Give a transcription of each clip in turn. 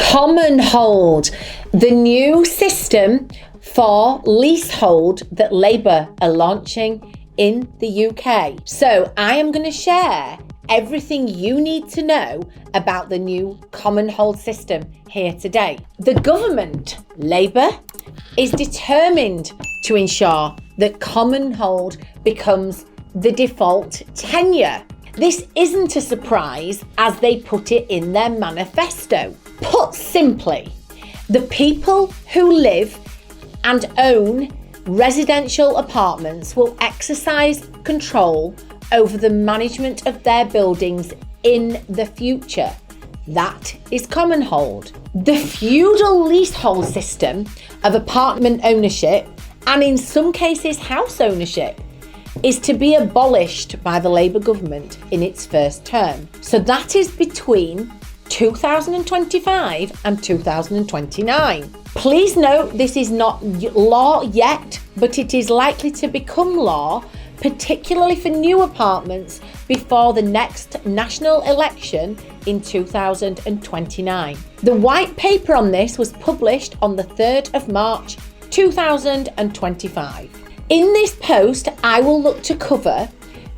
Commonhold, the new system for leasehold that Labour are launching in the UK. So I am going to share everything you need to know about the new Commonhold system here today. The government, Labour, is determined to ensure that Commonhold becomes the default tenure. This isn't a surprise as they put it in their manifesto. Put simply, the people who live and own residential apartments will exercise control over the management of their buildings in the future. That is Commonhold. The feudal leasehold system of apartment ownership, and in some cases house ownership, is to be abolished by the Labour government in its first term. So that is between 2025 and 2029. Please note this is not law yet, but it is likely to become law, particularly for new apartments before the next national election in 2029. The white paper on this was published on the 3rd of March 2025. In this post, I will look to cover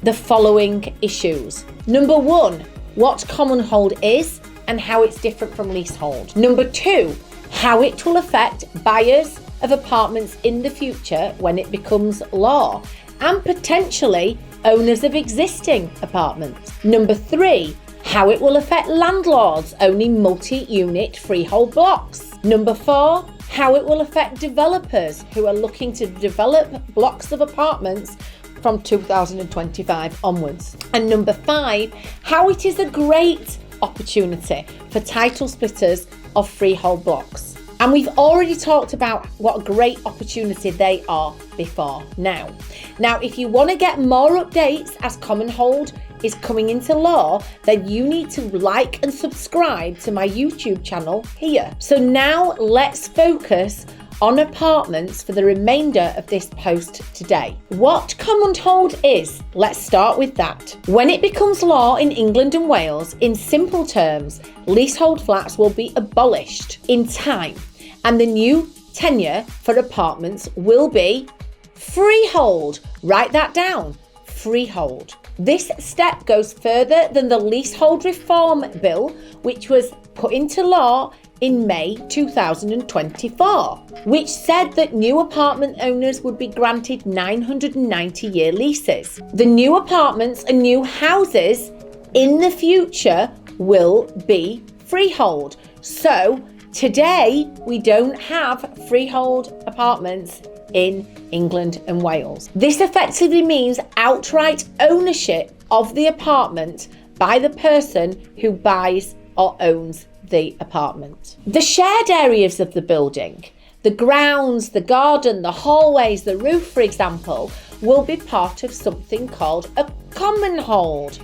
the following issues. Number 1, what Commonhold is and how it's different from leasehold. Number 2, how it will affect buyers of apartments in the future when it becomes law, and potentially owners of existing apartments. Number 3, how it will affect landlords owning multi-unit freehold blocks. Number 4, how it will affect developers who are looking to develop blocks of apartments from 2025 onwards. And number 5, how it is a great opportunity for title splitters of freehold blocks. And we've already talked about what a great opportunity they are before now. Now, if you want to get more updates as Commonhold is coming into law, then you need to like and subscribe to my YouTube channel here. So now let's focus on apartments for the remainder of this post today. What Commonhold is, let's start with that. When it becomes law in England and Wales, in simple terms, leasehold flats will be abolished in time, and the new tenure for apartments will be freehold. Write that down, freehold. This step goes further than the Leasehold Reform Bill, which was put into law in May 2024, which said that new apartment owners would be granted 990-year leases. The new apartments and new houses in the future will be freehold. So today we don't have freehold apartments in England and Wales. This effectively means outright ownership of the apartment by the person who buys or owns the apartment. The shared areas of the building, the grounds, the garden, the hallways, the roof, for example, will be part of something called a Commonhold.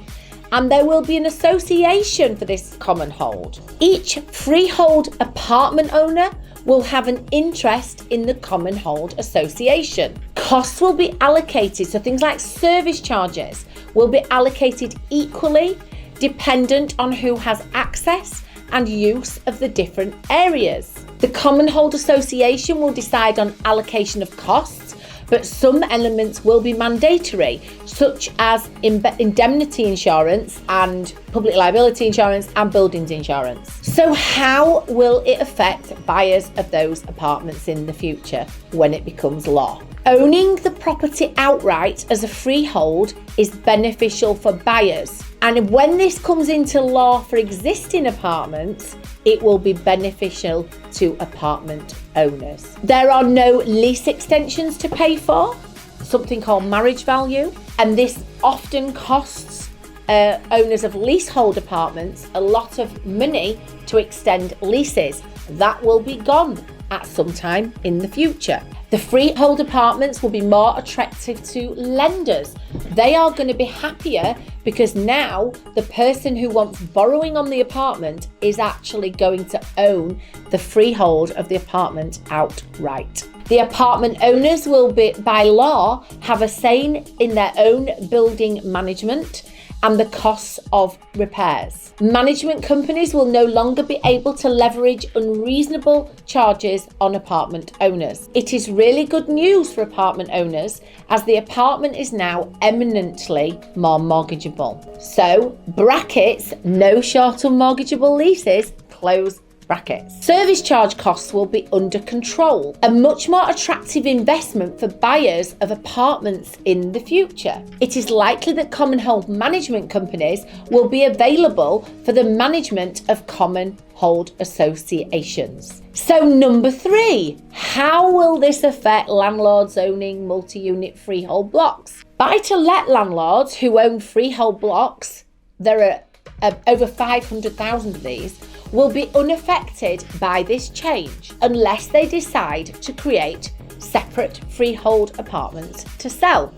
And there will be an association for this Commonhold. Each freehold apartment owner will have an interest in the Commonhold Association. Costs will be allocated, so things like service charges will be allocated equally, dependent on who has access and use of the different areas. The Commonhold Association will decide on allocation of costs, but some elements will be mandatory, such as indemnity insurance and public liability insurance and buildings insurance. So how will it affect buyers of those apartments in the future when it becomes law? Owning the property outright as a freehold is beneficial for buyers. And when this comes into law for existing apartments, it will be beneficial to apartment owners. There are no lease extensions to pay for, something called marriage value, and this often costs owners of leasehold apartments a lot of money to extend leases. That will be gone at some time in the future. The freehold apartments will be more attractive to lenders. They are going to be happier because now the person who wants borrowing on the apartment is actually going to own the freehold of the apartment outright. The apartment owners will be, by law, have a say in their own building management, and the costs of repairs. Management companies will no longer be able to leverage unreasonable charges on apartment owners. It is really good news for apartment owners, as the apartment is now eminently more mortgageable. So, brackets, no short unmortgageable leases, close brackets. Service charge costs will be under control, a much more attractive investment for buyers of apartments in the future. It is likely that Commonhold management companies will be available for the management of Commonhold associations. So number 3, how will this affect landlords owning multi-unit freehold blocks? Buy-to-let landlords who own freehold blocks, there are over 500,000 of these, will be unaffected by this change unless they decide to create separate freehold apartments to sell.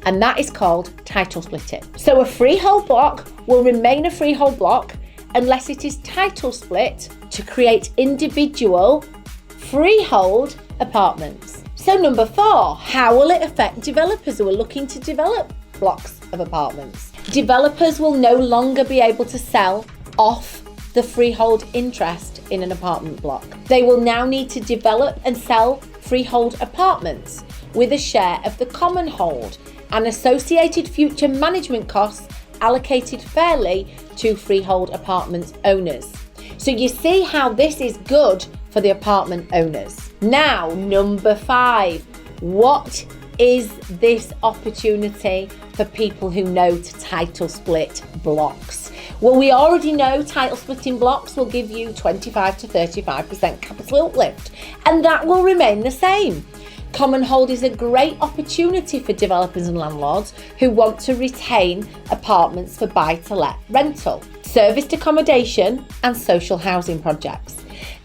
And that is called title splitting. So a freehold block will remain a freehold block unless it is title split to create individual freehold apartments. So number 4, how will it affect developers who are looking to develop blocks of apartments? Developers will no longer be able to sell off the freehold interest in an apartment block. They will now need to develop and sell freehold apartments with a share of the Commonhold and associated future management costs allocated fairly to freehold apartment owners. So you see how this is good for the apartment owners. Now, number 5, what is this opportunity for people who know to title split blocks? Well, we already know title splitting blocks will give you 25 to 35% capital uplift, and that will remain the same. Commonhold is a great opportunity for developers and landlords who want to retain apartments for buy-to-let rental, serviced accommodation and social housing projects.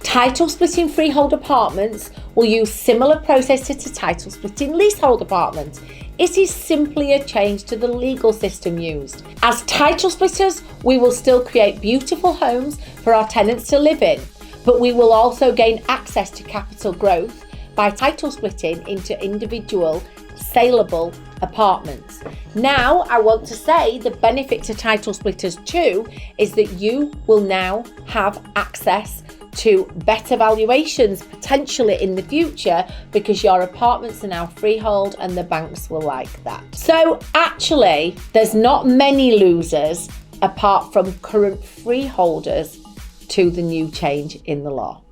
Title splitting freehold apartments will use similar processes to title splitting leasehold apartments. It is simply a change to the legal system used. As title splitters, we will still create beautiful homes for our tenants to live in, but we will also gain access to capital growth by title splitting into individual saleable apartments. Now, I want to say the benefit to title splitters too is that you will now have access to better valuations potentially in the future because your apartments are now freehold and the banks will like that. So actually, there's not many losers apart from current freeholders to the new change in the law.